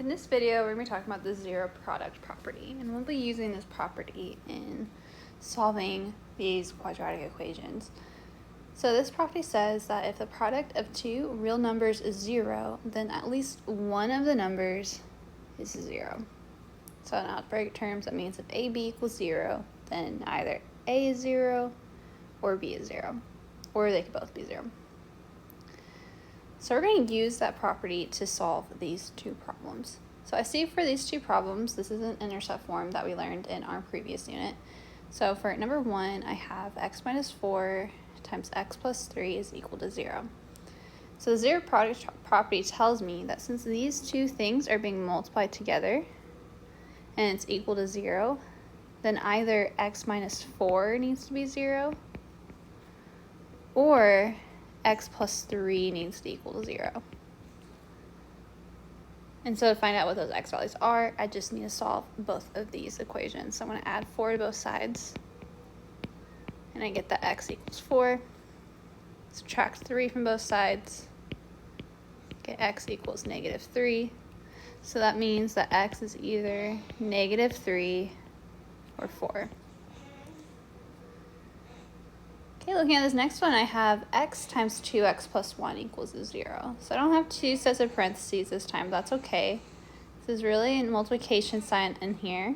In this video, we're going to be talking about the zero product property, and we'll be using this property in solving these quadratic equations. So this property says that if the product of two real numbers is zero, then at least one of the numbers is zero. So in algebraic terms, that means if AB equals zero, then either A is zero or B is zero, or they could both be zero. So we're going to use that property to solve these two problems. So I see for these two problems, this is an intercept form that we learned in our previous unit. So for number one, I have x minus 4 times x plus 3 is equal to 0. So the zero product property tells me that since these two things are being multiplied together and it's equal to 0, then either x minus 4 needs to be 0 or x plus 3 needs to equal to 0. And so to find out what those x values are, I just need to solve both of these equations. So I'm going to add 4 to both sides, and I get that x equals 4. Subtract 3 from both sides, get x equals negative 3. So that means that x is either negative 3 or 4. Okay, looking at this next one, I have x times 2x plus 1 equals 0. So I don't have two sets of parentheses this time, but that's okay. This is really a multiplication sign in here.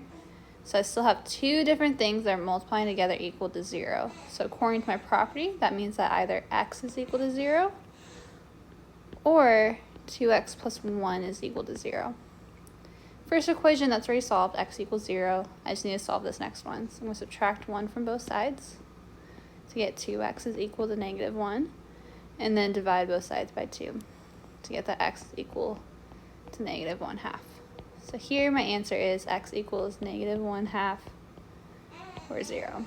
So I still have two different things that are multiplying together equal to 0. So according to my property, that means that either x is equal to 0 or 2x plus 1 is equal to 0. First equation, that's already solved, x equals 0. I just need to solve this next one. So I'm going to subtract 1 from both sides to get 2x is equal to negative 1, and then divide both sides by 2 to get that x is equal to negative 1/2. So here my answer is x equals negative 1/2 or 0.